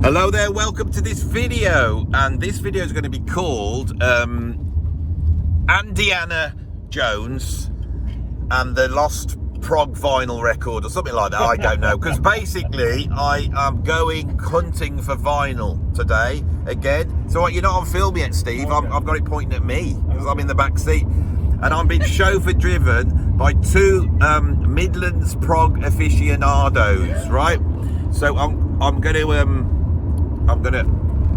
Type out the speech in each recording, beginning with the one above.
Hello there, welcome to this video, and this video is going to be called Indiana Jones and the Lost Prog Vinyl Record or something like that. I don't know, because basically I am going hunting for vinyl today again. So you're not on film yet, Steve. Okay. I've got it pointing at me because I'm in the back seat, and I'm being chauffeur driven by two Midlands prog aficionados, right? So I'm gonna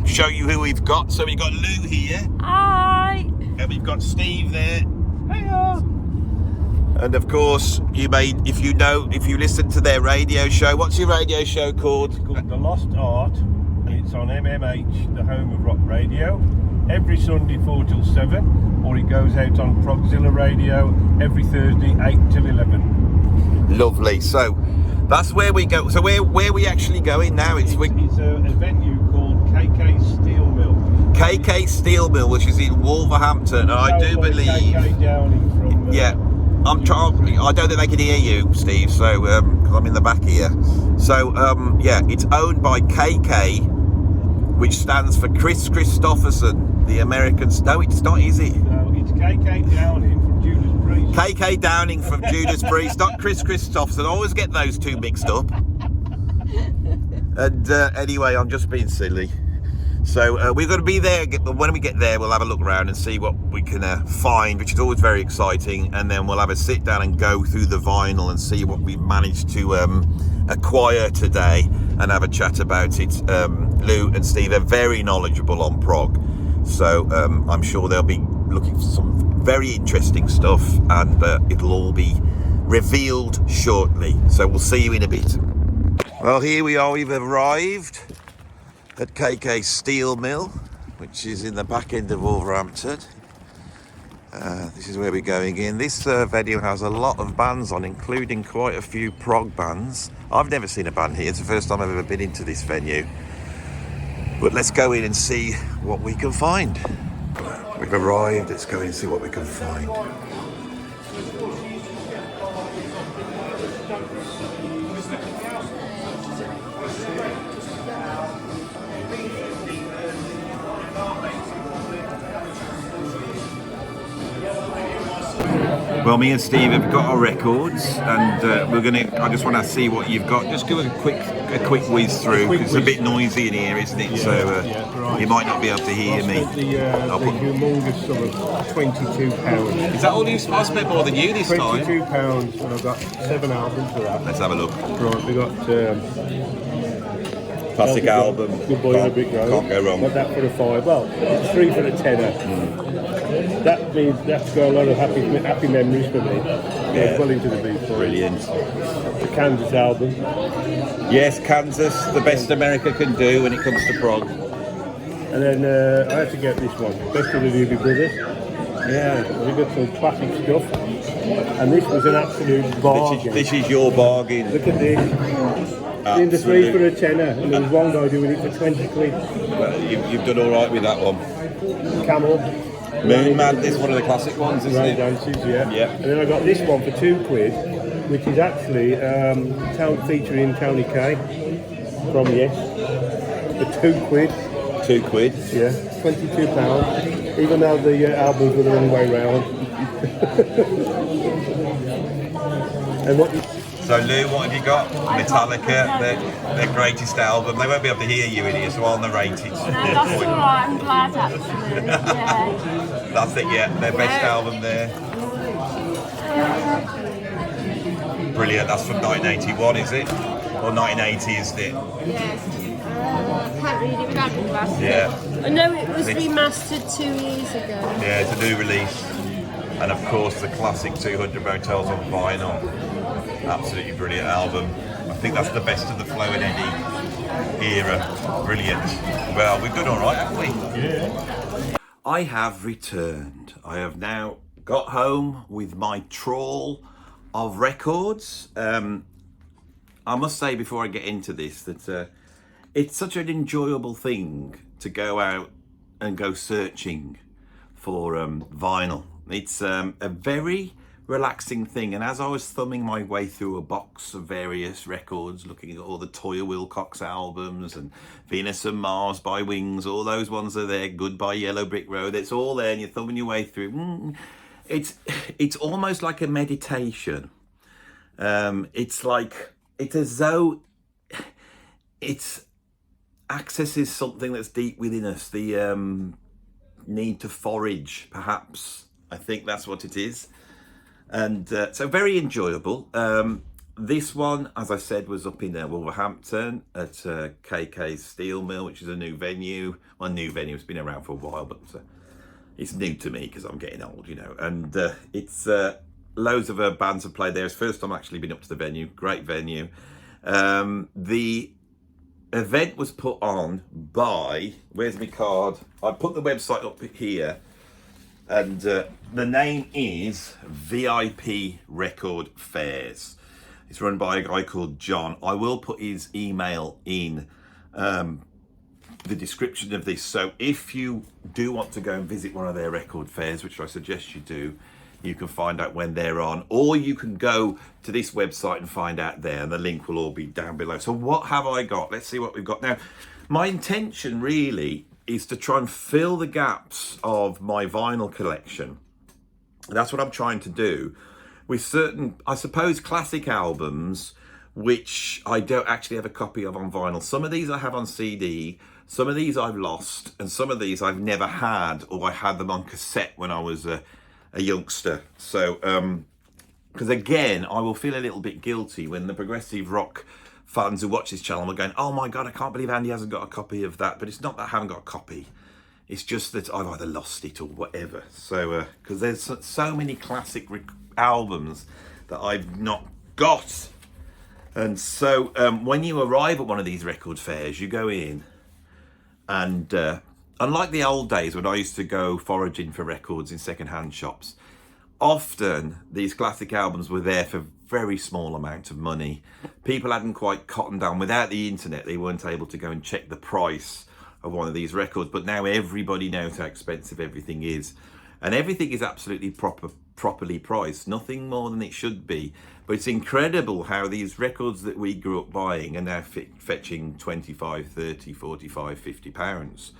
show you who we've got. So we've got Lou here. Hi. And we've got Steve there. Hiya. And of course, if you listen to their radio show, what's your radio show called? It's called The Lost Art, and it's on MMH, the home of rock radio, every Sunday 4 till 7, or it goes out on Progzilla Radio every Thursday 8 till 11. Lovely. So that's where we go. So where are we actually going now? It's a venue called KK Steel Mill. KK Steel Mill, which is in Wolverhampton, and I do believe. KK Downing from. Yeah. I don't think they can hear you, Steve, so because I'm in the back here. So yeah, it's owned by KK, which stands for Chris Christopherson, the American. No, it's not, is it? No, it's KK Downing from Judas Priest. KK Downing from Judas Priest, not Chris Christopherson. I always get those two mixed up. And anyway, I'm just being silly. So we're going to be there. When we get there, we'll have a look around and see what we can find, which is always very exciting. And then we'll have a sit down and go through the vinyl and see what we've managed to acquire today and have a chat about it. Lou and Steve are very knowledgeable on prog, so I'm sure they'll be looking for some very interesting stuff, and it'll all be revealed shortly. So we'll see you in a bit. Well, here we are. We've arrived at KK Steel Mill, which is in the back end of Wolverhampton. This is where we're going in. This venue has a lot of bands on, including quite a few prog bands. I've never seen a band here. It's the first time I've ever been into this venue. But let's go in and see what we can find. We've arrived. Let's go in and see what we can find. Well, me and Steve have got our records, and I just want to see what you've got. Just give a quick whiz through. It's a bit noisy in here, isn't it? Yeah, so right. You might not be able to hear me. The humongous sum of £22. Is that all you? I spent more than you this time. £22, and I've got 7 albums for that. Let's have a look. Right, we got classic album. Good Boy in a Big Road. Can't go wrong. Got that for a 5. Well, it's 3 for a tenner. That means that's got a lot of happy memories for me. Yeah. Well into the beat. Brilliant. The Kansas album. Yes, Kansas, the best America can do when it comes to prog. And then I had to get this one, Best of the Doobie Brothers. Yeah, we got some classic stuff. And this was an absolute bargain. This is your bargain. Look at this. In the 3 for a tenner, and there was one guy doing it for 20 quid. Well, you've done all right with that one. Camel. Moon Madness, one of the classic ones, isn't it? Dances, yeah. Yeah. And then I got this one for 2 quid, which is actually featuring Tony K from Yes. For 2 quid. 2 quid. Yeah. £22. Even though the albums were the wrong way round. And what? So Lou, what have you got? Metallica, their greatest album. They won't be able to hear you in here, so I'll narrate it. No, that's alright, I'm glad actually. Yeah. That's it, yeah. Their best album there. Brilliant, that's from 1981, is it? Or 1980, isn't it? Yes. Can't read it, Dragon Bastard. Yeah. I know it was remastered 2 years ago. Yeah, it's a new release. And of course the classic 200 Motels on vinyl. Absolutely brilliant album. I think that's the best of the Flo and Eddie era. Brilliant. Well, we've done all right, haven't we? Yeah. I have returned. I have now got home with my trawl of records. I must say before I get into this that it's such an enjoyable thing to go out and go searching for vinyl. It's a very relaxing thing. And as I was thumbing my way through a box of various records, looking at all the Toya Wilcox albums and Venus and Mars by Wings, all those ones are there, Goodbye Yellow Brick Road, it's all there, and you're thumbing your way through. It's almost like a meditation. It's as though it accesses something that's deep within us, the need to forage, perhaps. I think that's what it is. And so very enjoyable. This one, as I said, was up in Wolverhampton at KK's Steel Mill, which is a new venue. Well, new venue, it's been around for a while, but it's new to me because I'm getting old, you know. And it's loads of bands have played there. It's the first time I've actually been up to the venue. Great venue. The event was put on by, where's my card? I put the website up here. And the name is VIP Record Fairs. It's run by a guy called John. I will put his email in the description of this. So if you do want to go and visit one of their record fairs, which I suggest you do, you can find out when they're on, or you can go to this website and find out there, and the link will all be down below. So what have I got? Let's see what we've got now. My intention really is to try and fill the gaps of my vinyl collection. That's what I'm trying to do with certain, I suppose, classic albums, which I don't actually have a copy of on vinyl. Some of these I have on CD, some of these I've lost, and some of these I've never had, or I had them on cassette when I was a youngster. So, because again, I will feel a little bit guilty when the progressive rock fans who watch this channel are going, oh my God, I can't believe Andy hasn't got a copy of that. But it's not that I haven't got a copy. It's just that I've either lost it or whatever. So, because there's so many classic albums that I've not got. And so when you arrive at one of these record fairs, you go in and unlike the old days when I used to go foraging for records in second-hand shops, often these classic albums were there for very small amount of money. People hadn't quite cottoned down. Without the internet, they weren't able to go and check the price of one of these records. But now everybody knows how expensive everything is. And everything is absolutely properly priced. Nothing more than it should be. But it's incredible how these records that we grew up buying are now fetching 25, 30, 45, 50 pounds.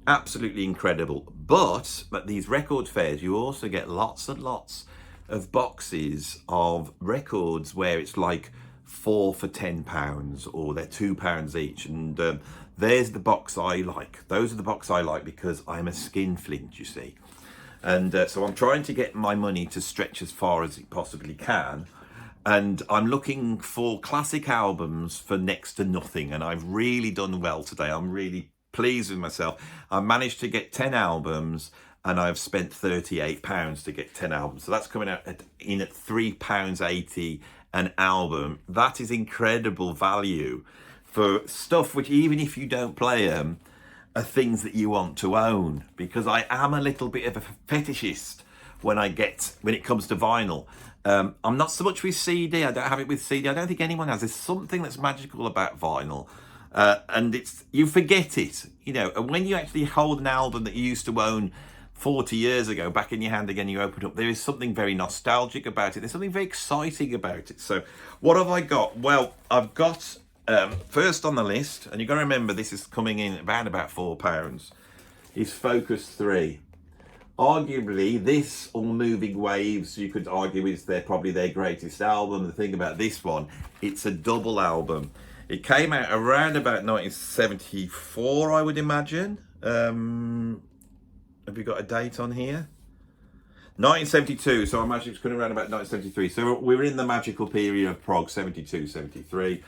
Absolutely incredible. But at these record fairs, you also get lots and lots of boxes of records where it's like 4 for £10, or they're £2 each. And there's the box I like. Those are the box I like because I'm a skinflint, you see. And so I'm trying to get my money to stretch as far as it possibly can. And I'm looking for classic albums for next to nothing. And I've really done well today. I'm really pleased with myself. I managed to get 10 albums and I've spent £38 to get 10 albums. So that's coming out in at £3.80 an album. That is incredible value for stuff which, even if you don't play them, are things that you want to own. Because I am a little bit of a fetishist when it comes to vinyl. I'm not so much with CD. I don't have it with CD. I don't think anyone has. There's something that's magical about vinyl. And you forget it, you know, and when you actually hold an album that you used to own 40 years ago back in your hand again, you open it up, there is something very nostalgic about it. There's something very exciting about it. So what have I got? Well, I've got first on the list, and you've got to remember this is coming in about £4, is Focus 3. Arguably, this or Moving Waves, you could argue, is probably their greatest album. The thing about this one, it's a double album. It came out around about 1974, I would imagine. Have you got a date on here? 1972, so I imagine it's coming around about 1973. So we're in the magical period of prog, 72, 73.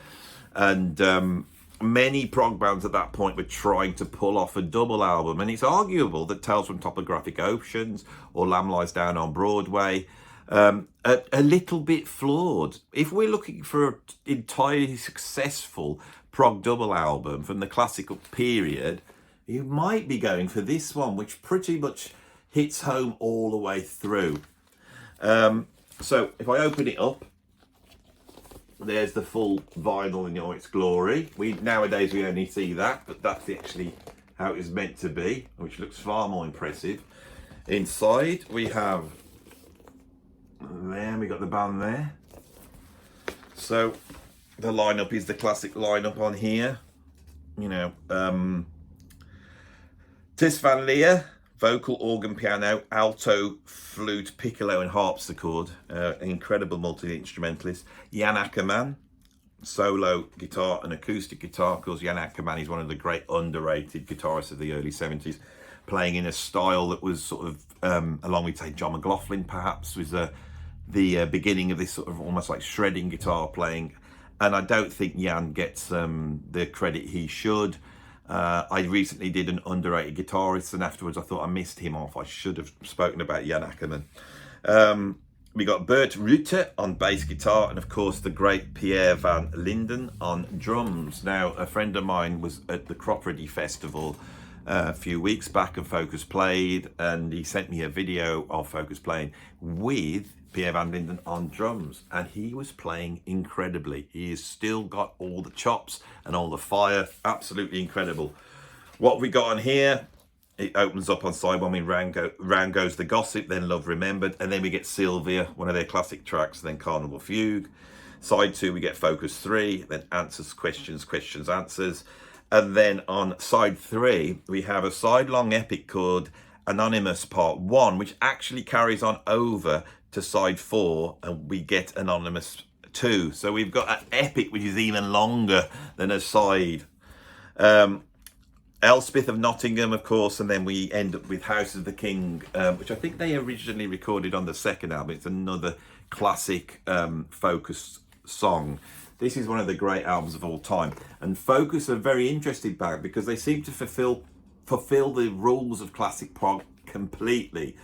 And many prog bands at that point were trying to pull off a double album. And it's arguable that Tales from Topographic Oceans or Lamb Lies Down on Broadway a little bit flawed. If we're looking for an entirely successful prog double album from the classical period, you might be going for this one, which pretty much hits home all the way through. So if I open it up, there's the full vinyl in all its glory. Nowadays we only see that, but that's actually how it is meant to be, which looks far more impressive. Inside we have There we got the band there. So the lineup is the classic lineup on here. You know, Tis van Leer, vocal, organ, piano, alto, flute, piccolo and harpsichord. An incredible multi-instrumentalist. Jan Akkerman, solo guitar and acoustic guitar. Of course, Jan Akkerman is one of the great underrated guitarists of the early 70s, playing in a style that was sort of, along with, say, John McLaughlin perhaps, was the beginning of this sort of almost like shredding guitar playing. And I don't think Jan gets the credit he should. I recently did an underrated guitarist, and afterwards I thought I missed him off. I should have spoken about Jan Akkerman. We got Bert Rutte on bass guitar, and of course the great Pierre van Linden on drums. Now, a friend of mine was at the Cropredy Festival a few weeks back, and Focus played, and he sent me a video of Focus playing with Pierre van Linden on drums, and he was playing incredibly. He has still got all the chops and all the fire. Absolutely incredible. What have we got on here? It opens up on side one with Round Goes the Gossip, then Love Remembered, and then we get Sylvia, one of their classic tracks, then Carnival Fugue. Side two, we get Focus 3, then Answers, Questions, Questions, Answers. And then on side 3, we have a side-long epic called Anonymous Part 1, which actually carries on over to side 4, and we get Anonymous 2. So we've got an epic which is even longer than a side. Elspeth of Nottingham, of course, and then we end up with House of the King, which I think they originally recorded on the second album. It's another classic Focus song. This is one of the great albums of all time, and Focus are very interesting band because they seem to fulfill the rules of classic prog completely.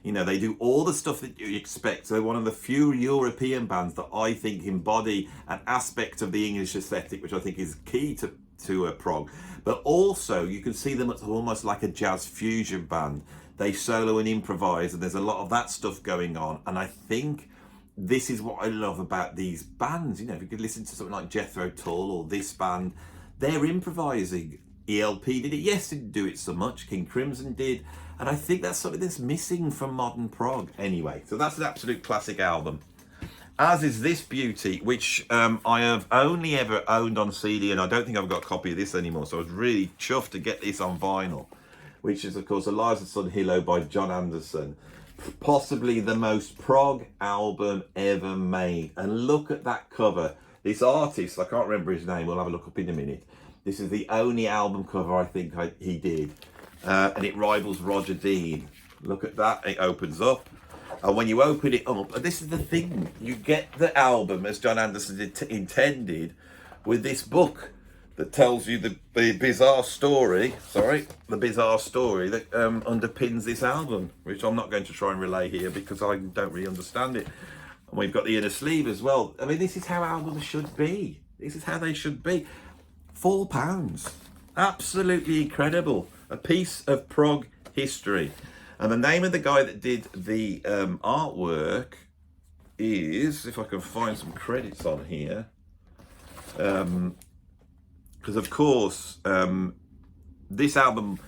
You know, they do all the stuff that you expect. They're one of the few European bands that I think embody an aspect of the English aesthetic, which I think is key to a prog. But also, you can see them as almost like a jazz fusion band. They solo and improvise, and there's a lot of that stuff going on. And I think this is what I love about these bands. You know, if you could listen to something like Jethro Tull or this band, they're improvising. ELP did it. Yes, didn't do it so much. King Crimson did. And I think that's something that's missing from modern prog. Anyway, so that's an absolute classic album. As is this beauty, which I have only ever owned on CD, and I don't think I've got a copy of this anymore. So I was really chuffed to get this on vinyl, which is, of course, Eliza Sudhillo by John Anderson. Possibly the most prog album ever made. And look at that cover. This artist, I can't remember his name, we'll have a look up in a minute. This is the only album cover I think he did. And it rivals Roger Dean. Look at that, it opens up. And when you open it up, and this is the thing, you get the album as John Anderson intended with this book that tells you the bizarre story, the bizarre story that underpins this album, which I'm not going to try and relay here because I don't really understand it. And we've got the inner sleeve as well. I mean, this is how albums should be. This is how they should be. £4. Absolutely incredible. A piece of prog history. And the name of the guy that did the artwork is, if I can find some credits on here, because of course this album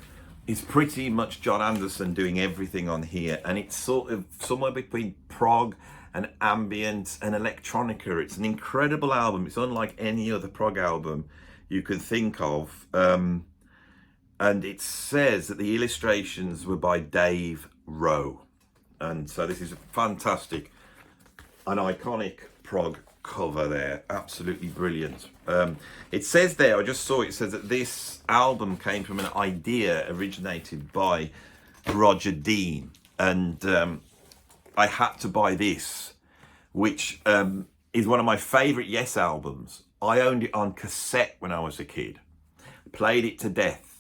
is pretty much John Anderson doing everything on here, and it's sort of somewhere between prog and ambient and electronica. It's an incredible album. It's unlike any other prog album you could think of. And it says that the illustrations were by Dave Rowe. And so this is a fantastic, an iconic prog cover there. Absolutely brilliant. It says there, I just saw it, says that this album came from an idea originated by Roger Dean. And I had to buy this, which is one of my favourite Yes albums. I owned it on cassette when I was a kid. Played it to death.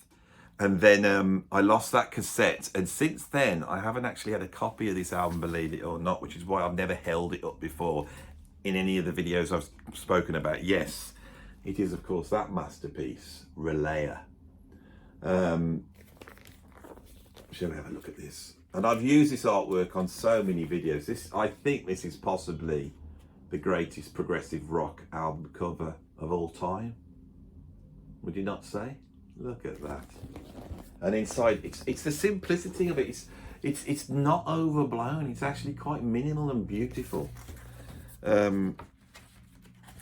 And then I lost that cassette, and since then I haven't actually had a copy of this album, believe it or not, which is why I've never held it up before in any of the videos I've spoken about. Yes, it is of course that masterpiece, Relayer. Shall we have a look at this? And I've used this artwork on so many videos. I think this is possibly the greatest progressive rock album cover of all time. Would you not say? Look at that. And inside, it's the simplicity of it. it's not overblown. It's actually quite minimal and beautiful.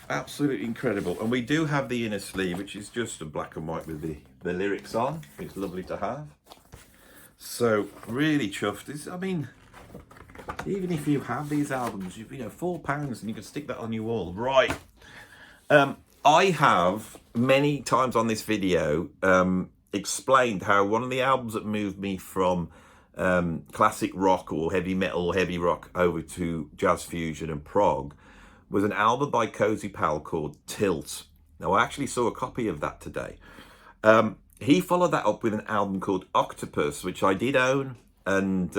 Absolutely incredible. And we do have the inner sleeve, which is just a black and white with the lyrics on. It's lovely to have. So really chuffed. I mean, even if you have these albums, you know, £4 and you can stick that on your wall. Right. I have many times on this video explained how one of the albums that moved me from classic rock or heavy metal or heavy rock over to jazz fusion and prog was an album by Cozy Powell called Tilt. Now, I actually saw a copy of that today. He followed that up with an album called Octopus, which I did own and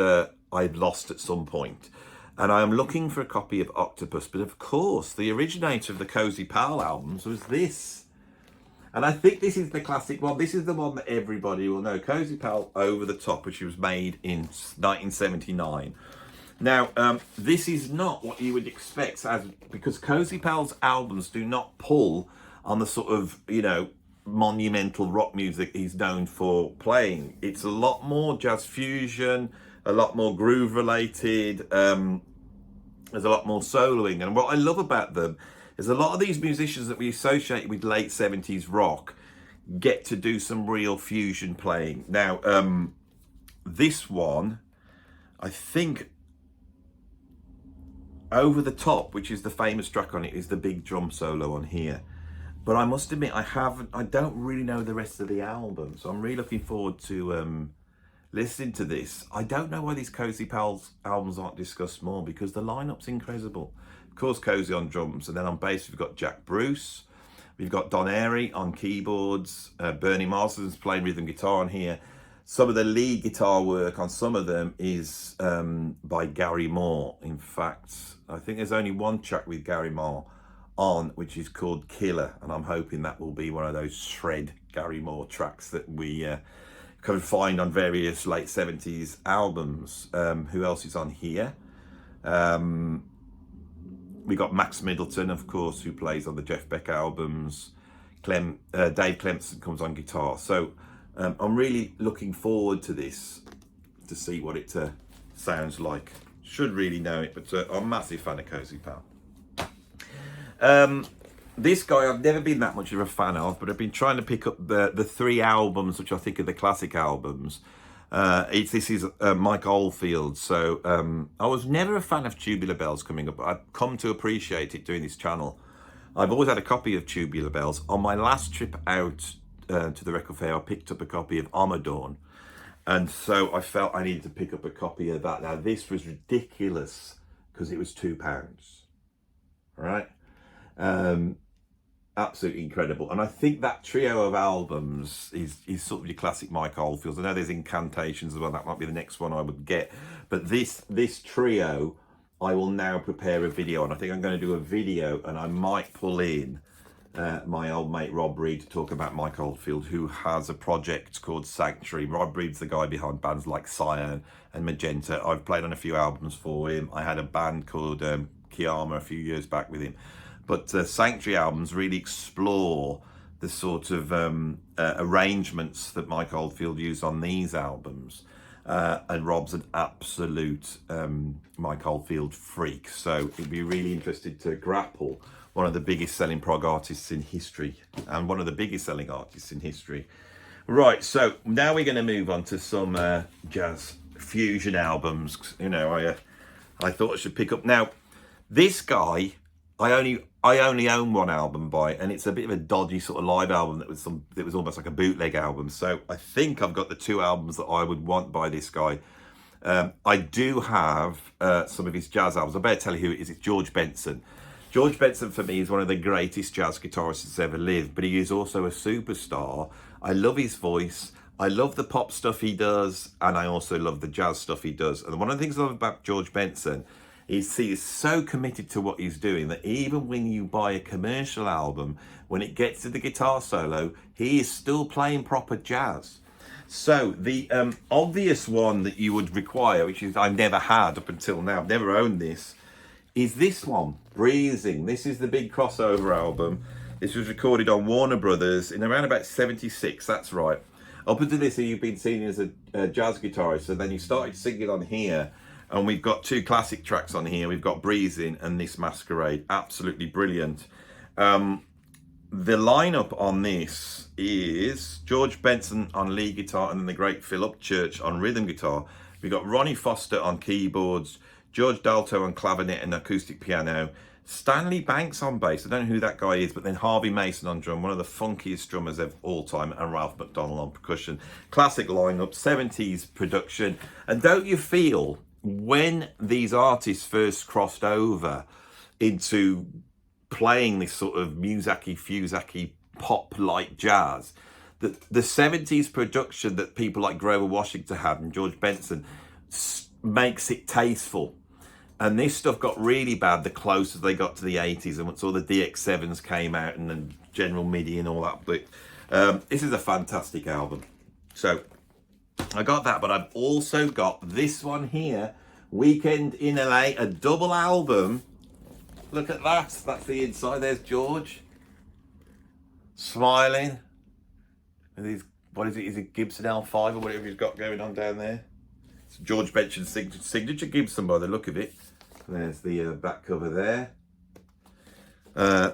I'd lost at some point. And I am looking for a copy of Octopus. But of course, the originator of the Cozy Powell albums was this. And I think this is the classic one. This is the one that everybody will know. Cozy Powell Over the Top, which was made in 1979. Now, this is not what you would expect, because Cozy Powell's albums do not pull on the sort of, you know, monumental rock music he's known for playing. It's a lot more jazz fusion, a lot more groove related. There's a lot more soloing. And what I love about them is a lot of these musicians that we associate with late 70s rock get to do some real fusion playing. Now, this one, I think Over the Top, which is the famous track on it, is the big drum solo on here. But I must admit, I don't really know the rest of the album. So I'm really looking forward to listening to this. I don't know why these Cozy Powell's albums aren't discussed more, because the lineup's incredible. Of course, Cozy on drums, and then on bass we've got Jack Bruce. We've got Don Airy on keyboards. Bernie Marsden's playing rhythm guitar on here. Some of the lead guitar work on some of them is by Gary Moore. In fact, I think there's only one track with Gary Moore on, which is called Killer, and I'm hoping that will be one of those shred Gary Moore tracks that we can find on various late 70s albums. Who else is on here? We got Max Middleton, of course, who plays on the Jeff Beck albums. Dave Clemson comes on guitar. So I'm really looking forward to this, to see what it sounds like. Should really know it, but I'm a massive fan of Cozy Powell. This guy I've never been that much of a fan of, but I've been trying to pick up the 3 albums, which I think are the classic albums. This is Mike Oldfield. So I was never a fan of Tubular Bells coming up, but I've come to appreciate it doing this channel. I've always had a copy of Tubular Bells. On my last trip out to the record fair, I picked up a copy of Amadorn. And so I felt I needed to pick up a copy of that. Now, this was ridiculous because it was £2, right? Absolutely incredible. And I think that trio of albums is sort of your classic Mike Oldfields. I know there's Incantations as well. That might be the next one I would get. But this trio, I will now prepare a video. And I think I'm going to do a video, and I might pull in my old mate Rob Reed to talk about Mike Oldfield, who has a project called Sanctuary. Rob Reed's the guy behind bands like Cyan and Magenta. I've played on a few albums for him. I had a band called Kiyama a few years back with him. But Sanctuary albums really explore the sort of arrangements that Mike Oldfield used on these albums. And Rob's an absolute Mike Oldfield freak. So it'd be really interested to grapple one of the biggest selling prog artists in history, and one of the biggest selling artists in history. Right, so now we're going to move on to some jazz fusion albums. You know, I thought I should pick up. Now, this guy, I only own one album by, and it's a bit of a dodgy sort of live album that was almost like a bootleg album. So I think I've got the 2 albums that I would want by this guy. I do have some of his jazz albums. I better tell you who it is. It's George Benson. George Benson, for me, is one of the greatest jazz guitarists that's ever lived, but he is also a superstar. I love his voice. I love the pop stuff he does, and I also love the jazz stuff he does. And one of the things I love about George Benson is he is so committed to what he's doing that even when you buy a commercial album, when it gets to the guitar solo, he is still playing proper jazz. So the obvious one that you would require, which is I've never had up until now, I've never owned this, is this one, Breathing. This is the big crossover album. This was recorded on Warner Brothers in around about 76, that's right. Up until this, you've been seen as a jazz guitarist, and then you started singing on here, and we've got 2 classic tracks on here. We've got Breezing and This Masquerade. Absolutely brilliant. The lineup on this is George Benson on lead guitar, and then the great Phil Upchurch on rhythm guitar. We've got Ronnie Foster on keyboards, George Dalto on clavinet and acoustic piano, Stanley Banks on bass, I don't know who that guy is, but then Harvey Mason on drum, one of the funkiest drummers of all time, and Ralph McDonald on percussion. Classic lineup, 70s production. And don't you feel, when these artists first crossed over into playing this sort of Muzaki pop-like jazz, that the 70s production that people like Grover Washington had and George Benson makes it tasteful. And this stuff got really bad the closer they got to the 80s, and once all the DX7s came out and then General MIDI and all that. But this is a fantastic album. So I got that, but I've also got this one here, Weekend in LA, a double album. Look at that. That's the inside. There's George smiling. And he's, what is it? Is it Gibson L5 or whatever he's got going on down there? It's George Benson's signature Gibson by the look of it. There's the back cover there.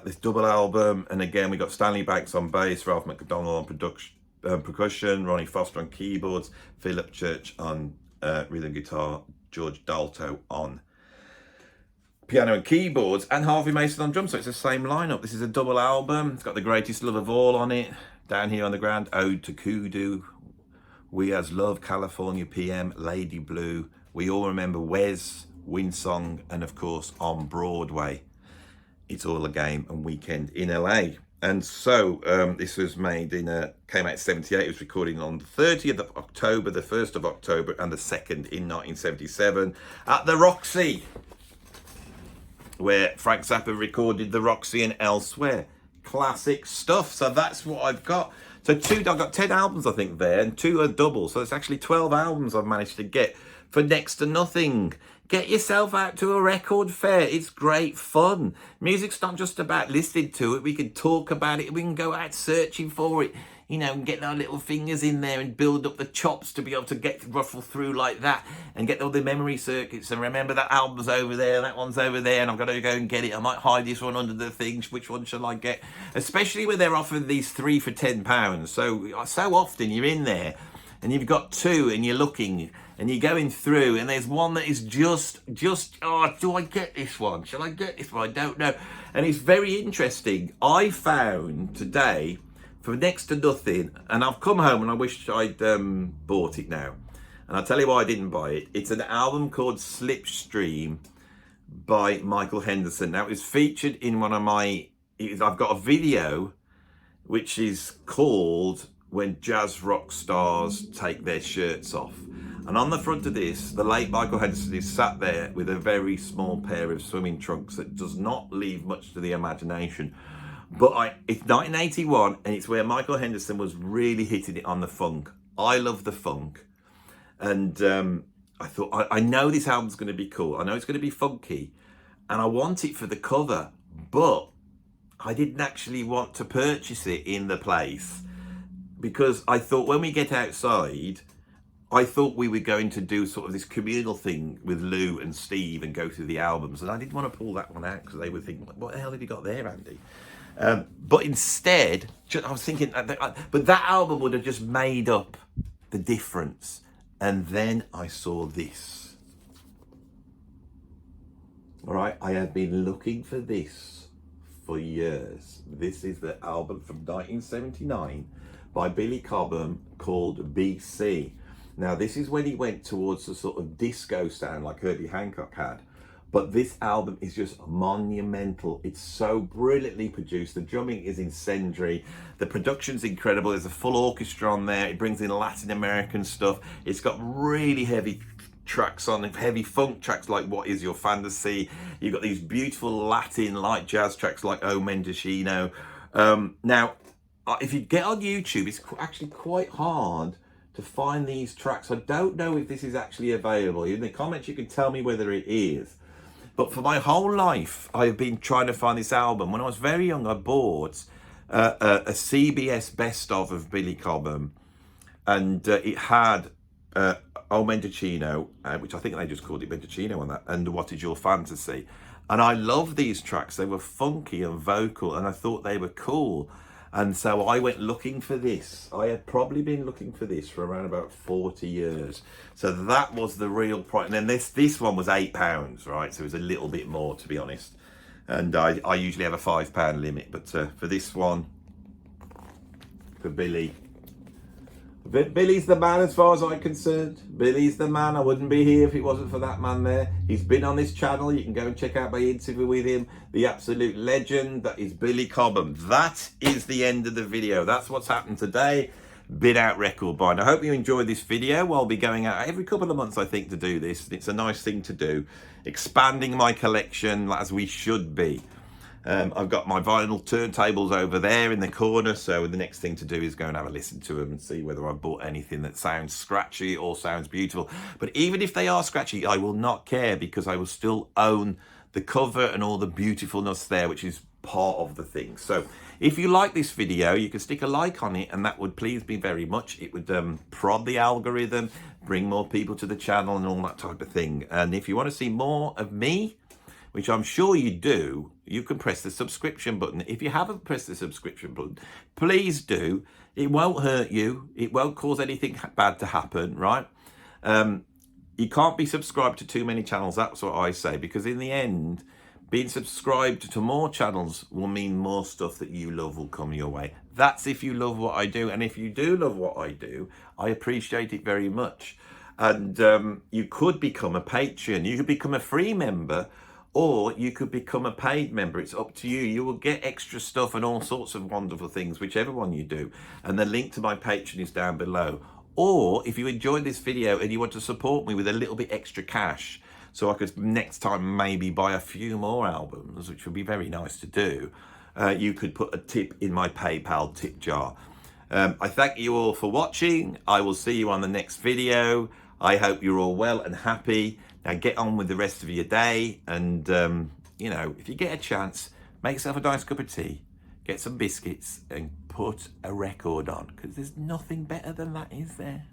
This double album, and again we got Stanley Banks on bass, Ralph McDonald on percussion, Ronnie Foster on keyboards, Phil Upchurch on rhythm guitar, George Dalto on piano and keyboards, and Harvey Mason on drums. So it's the same lineup. This is a double album. It's got The Greatest Love of All on it. Down Here on the Ground, Ode to Kudu, We As Love, California PM, Lady Blue, We All Remember Wes, Windsong, and of course On Broadway, It's All a Game, and Weekend in LA. And so this was made came out in 78. It was recorded on the 30th of October, the 1st of October, and the 2nd in 1977 at the Roxy, where Frank Zappa recorded the Roxy and elsewhere. Classic stuff. So that's what I've got. So I've got 10 albums, I think, there, and 2 are double. So it's actually 12 albums I've managed to get for next to nothing. Get yourself out to a record fair. It's great fun. Music's not just about listening to it. We can talk about it. We can go out searching for it, you know, and get our little fingers in there and build up the chops to be able to ruffle through like that and get all the memory circuits and remember that album's over there, that one's over there, and I've got to go and get it. I might hide this one under the things. Which one shall I get? Especially when they're offering these 3 for £10. So often you're in there and you've got 2 and you're looking and you're going through and there's one that is just, oh, do I get this one? Shall I get this one? I don't know. And it's very interesting. I found today, for next to nothing, and I've come home and I wish I'd bought it now. And I'll tell you why I didn't buy it. It's an album called Slipstream by Michael Henderson. Now, it was featured in one of my... I've got a video which is called When Jazz Rock Stars Take Their Shirts Off. And on the front of this, the late Michael Henderson is sat there with a very small pair of swimming trunks that does not leave much to the imagination. But it's 1981, and it's where Michael Henderson was really hitting it on the funk. I love the funk. And I thought, I know this album's going to be cool. I know it's going to be funky. And I want it for the cover. But I didn't actually want to purchase it in the place. Because I thought when we get outside, I thought we were going to do sort of this communal thing with Lou and Steve and go through the albums. And I didn't want to pull that one out because they were thinking, what the hell have you got there, Andy? But instead, I was thinking, but that album would have just made up the difference. And then I saw this. All right, I have been looking for this for years. This is the album from 1979 by Billy Cobham called BC. Now, this is when he went towards the sort of disco sound like Herbie Hancock had. But this album is just monumental. It's so brilliantly produced. The drumming is incendiary. The production's incredible. There's a full orchestra on there. It brings in Latin American stuff. It's got really heavy tracks on it, heavy funk tracks like What Is Your Fantasy. You've got these beautiful Latin light jazz tracks like O Mendocino. Now, if you get on YouTube, it's actually quite hard to find these tracks. I don't know if this is actually available. In the comments, you can tell me whether it is. But for my whole life, I've been trying to find this album. When I was very young, I bought a CBS best of Billy Cobham. and it had Oh Mendocino, which I think they just called it Mendocino on that, and What Is Your Fantasy. And I love these tracks. They were funky and vocal, and I thought they were cool. And so I went looking for this. I had probably been looking for this for around about 40 years. So that was the real price. And then this one was £8, right? So it was a little bit more, to be honest. And I usually have a £5 limit, but for this one, for Billy, Billy's the man as far as I'm concerned. Billy's the man. I wouldn't be here if it wasn't for that man there. He's been on this channel. You can go and check out my interview with him. The absolute legend, that is Billy Cobham. That is the end of the video. That's what's happened today. Bid out record bind. I hope you enjoyed this video. I'll be going out every couple of months, I think, to do this. It's a nice thing to do. Expanding my collection as we should be. I've got my vinyl turntables over there in the corner, so the next thing to do is go and have a listen to them and see whether I bought anything that sounds scratchy or sounds beautiful. But even if they are scratchy, I will not care, because I will still own the cover and all the beautifulness there, which is part of the thing. So if you like this video, you can stick a like on it, and that would please me very much. It would prod the algorithm, bring more people to the channel and all that type of thing. And if you want to see more of me, which I'm sure you do, you can press the subscription button. If you haven't pressed the subscription button, please do. It won't hurt you. It won't cause anything bad to happen, right? You can't be subscribed to too many channels. That's what I say, because in the end, being subscribed to more channels will mean more stuff that you love will come your way. That's if you love what I do. And if you do love what I do, I appreciate it very much. And you could become a patron. You could become a free member, or you could become a paid member. It's up to you. You will get extra stuff and all sorts of wonderful things, whichever one you do. And the link to my Patreon is down below. Or if you enjoyed this video and you want to support me with a little bit extra cash, so I could next time maybe buy a few more albums, which would be very nice to do, you could put a tip in my PayPal tip jar. I thank you all for watching. I will see you on the next video. I hope you're all well and happy. Now get on with the rest of your day, and you know, if you get a chance, make yourself a nice cup of tea, get some biscuits, and put a record on, because there's nothing better than that, is there?